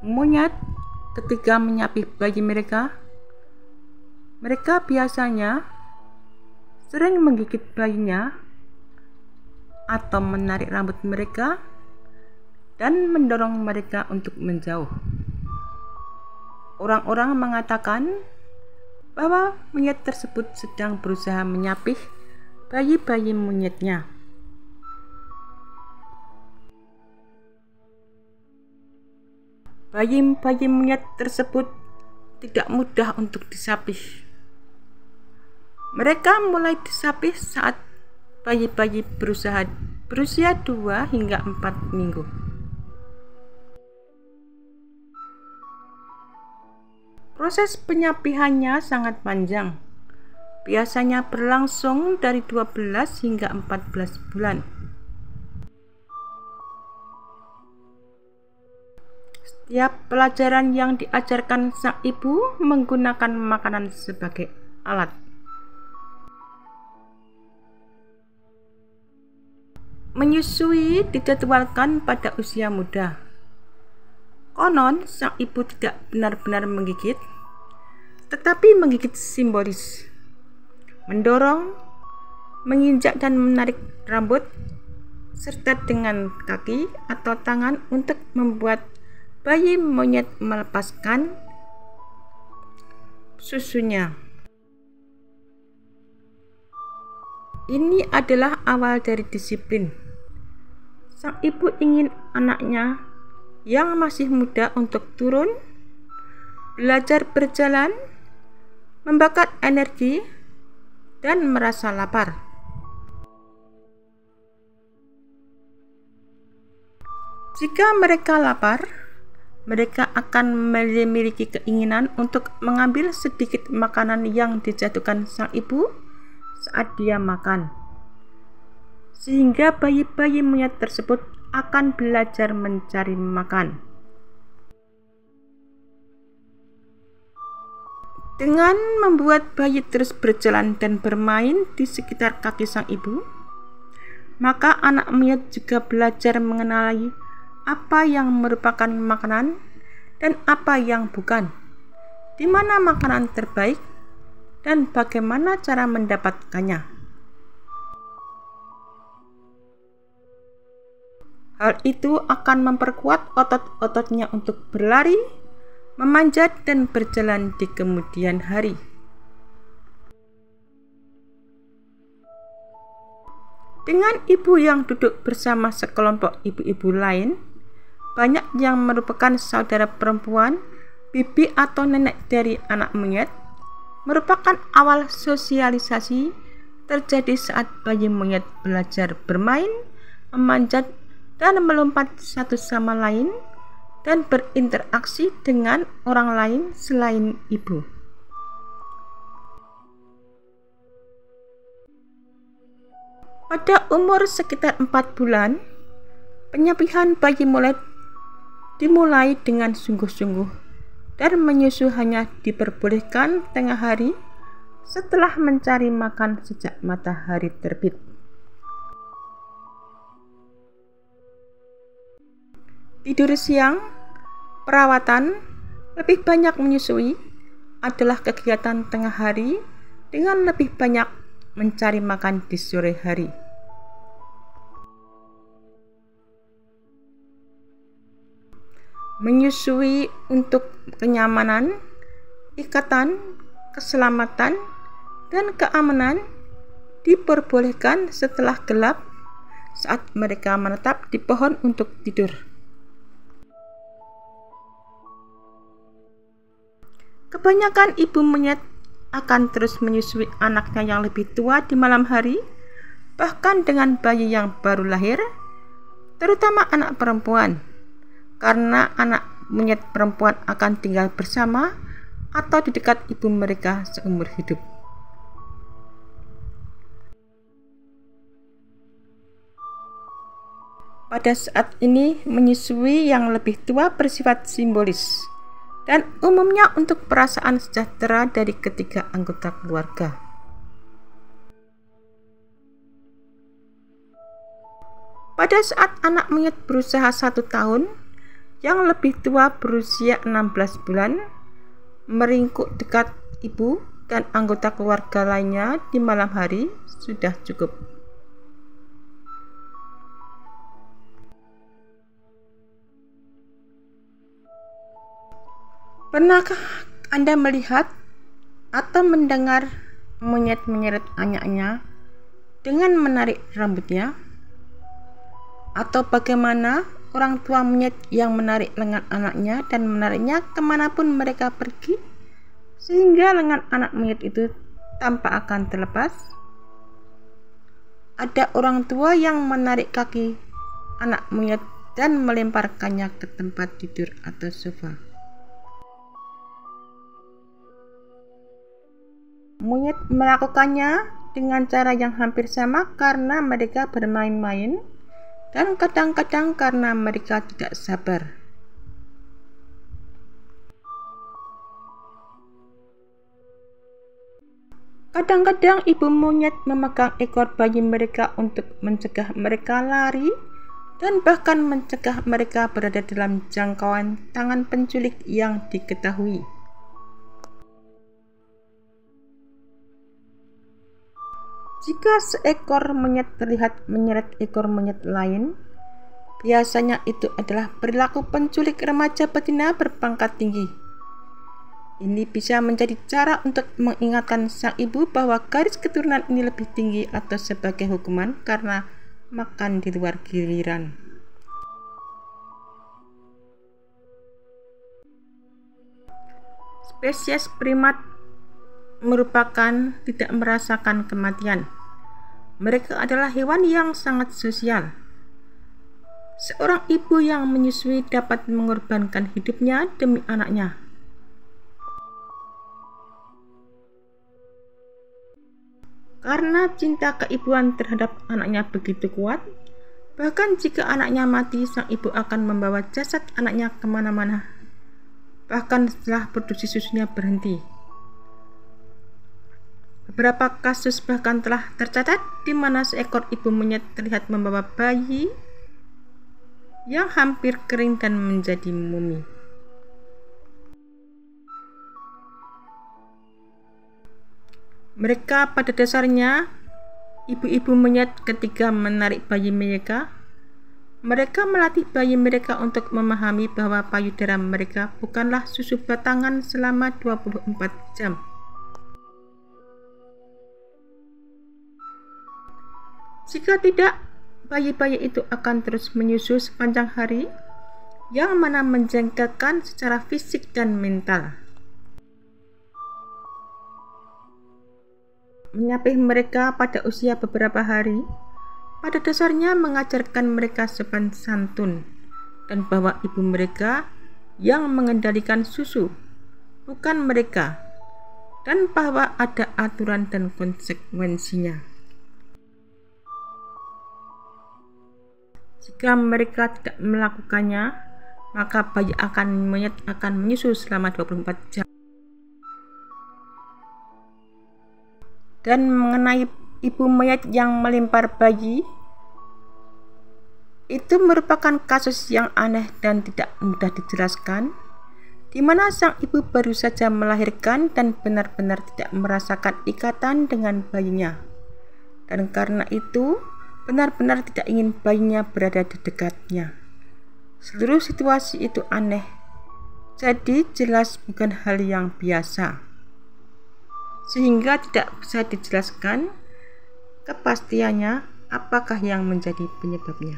Monyet ketika menyapih bayi mereka biasanya sering menggigit bayinya atau menarik rambut mereka dan mendorong mereka untuk menjauh. Orang-orang mengatakan bahwa monyet tersebut sedang berusaha menyapih bayi-bayi monyetnya. Bayi-bayi monyet tersebut tidak mudah untuk disapih. Mereka mulai disapih saat bayi-bayi berusia 2 hingga 4 minggu. Proses penyapihannya sangat panjang, biasanya berlangsung dari 12 hingga 14 bulan. Setiap pelajaran yang diajarkan sang ibu menggunakan makanan sebagai alat. Menyusui dijadwalkan pada usia muda. Konon sang ibu tidak benar-benar menggigit, tetapi menggigit simbolis, mendorong, menginjak dan menarik rambut, serta dengan kaki atau tangan untuk membuat bayi monyet melepaskan susunya. Ini adalah awal dari disiplin. Sang ibu ingin anaknya yang masih muda untuk turun, belajar berjalan, membakar energi, dan merasa lapar. Jika mereka lapar, mereka akan memiliki keinginan untuk mengambil sedikit makanan yang dijatuhkan sang ibu saat dia makan, sehingga bayi-bayi monyet tersebut akan belajar mencari makan. Dengan membuat bayi terus berjalan dan bermain di sekitar kaki sang ibu, maka anak monyet juga belajar mengenali apa yang merupakan makanan dan apa yang bukan, di mana makanan terbaik, dan bagaimana cara mendapatkannya. Hal itu akan memperkuat otot-ototnya untuk berlari, memanjat, dan berjalan di kemudian hari. Dengan ibu yang duduk bersama sekelompok ibu-ibu lain, banyak yang merupakan saudara perempuan, bibi atau nenek dari anak monyet, merupakan awal sosialisasi terjadi saat bayi monyet belajar bermain, memanjat, dan melompat satu sama lain dan berinteraksi dengan orang lain selain ibu. Pada umur sekitar 4 bulan, penyapihan bayi monyet dimulai dengan sungguh-sungguh dan menyusu hanya diperbolehkan tengah hari setelah mencari makan sejak matahari terbit. Tidur siang, perawatan, lebih banyak menyusui adalah kegiatan tengah hari dengan lebih banyak mencari makan di sore hari. Menyusui untuk kenyamanan, ikatan, keselamatan, dan keamanan diperbolehkan setelah gelap saat mereka menetap di pohon untuk tidur. Kebanyakan ibu monyet akan terus menyusui anaknya yang lebih tua di malam hari, bahkan dengan bayi yang baru lahir, terutama anak perempuan, karena anak monyet perempuan akan tinggal bersama atau di dekat ibu mereka seumur hidup. Pada saat ini, menyusui yang lebih tua bersifat simbolis dan umumnya untuk perasaan sejahtera dari ketiga anggota keluarga. Pada saat anak monyet berusaha 1 tahun, yang lebih tua berusia 16 bulan meringkuk dekat ibu dan anggota keluarga lainnya di malam hari sudah cukup. Pernahkah Anda melihat atau mendengar monyet menyeret anaknya dengan menarik rambutnya? Atau bagaimana orang tua monyet yang menarik lengan anaknya dan menariknya kemanapun mereka pergi, sehingga lengan anak monyet itu tanpa akan terlepas? Ada orang tua yang menarik kaki anak monyet dan melemparkannya ke tempat tidur atau sofa. Monyet melakukannya dengan cara yang hampir sama karena mereka bermain-main dan kadang-kadang karena mereka tidak sabar. Kadang-kadang ibu monyet memegang ekor bayi mereka untuk mencegah mereka lari dan bahkan mencegah mereka berada dalam jangkauan tangan penculik yang diketahui. Jika seekor monyet terlihat menyeret ekor monyet lain, biasanya itu adalah perilaku penculik remaja betina berpangkat tinggi. Ini bisa menjadi cara untuk mengingatkan sang ibu bahwa garis keturunan ini lebih tinggi atau sebagai hukuman karena makan di luar giliran. Spesies primat merupakan tidak merasakan kematian. Mereka adalah hewan yang sangat sosial. Seorang ibu yang menyusui dapat mengorbankan hidupnya demi anaknya. Karena cinta keibuan terhadap anaknya begitu kuat, bahkan jika anaknya mati, sang ibu akan membawa jasad anaknya kemana-mana, bahkan setelah produksi susunya berhenti. Beberapa kasus bahkan telah tercatat di mana seekor ibu monyet terlihat membawa bayi yang hampir kering dan menjadi mumi. Mereka pada dasarnya ibu-ibu monyet ketika menarik bayi mereka melatih bayi mereka untuk memahami bahwa payudara mereka bukanlah susu batangan selama 24 jam. Jika tidak, bayi-bayi itu akan terus menyusu sepanjang hari, yang mana menjengkelkan secara fisik dan mental. Menyapih mereka pada usia beberapa hari, pada dasarnya mengajarkan mereka sopan santun, dan bahwa ibu mereka yang mengendalikan susu, bukan mereka, dan bahwa ada aturan dan konsekuensinya. Jika mereka tidak melakukannya, maka bayi monyet akan menyusu selama 24 jam. Dan mengenai ibu monyet yang melempar bayi, itu merupakan kasus yang aneh dan tidak mudah dijelaskan, di mana sang ibu baru saja melahirkan dan benar-benar tidak merasakan ikatan dengan bayinya, dan karena itu benar-benar tidak ingin bayinya berada di dekatnya. Seluruh situasi itu aneh, jadi jelas bukan hal yang biasa, sehingga tidak bisa dijelaskan kepastiannya apakah yang menjadi penyebabnya.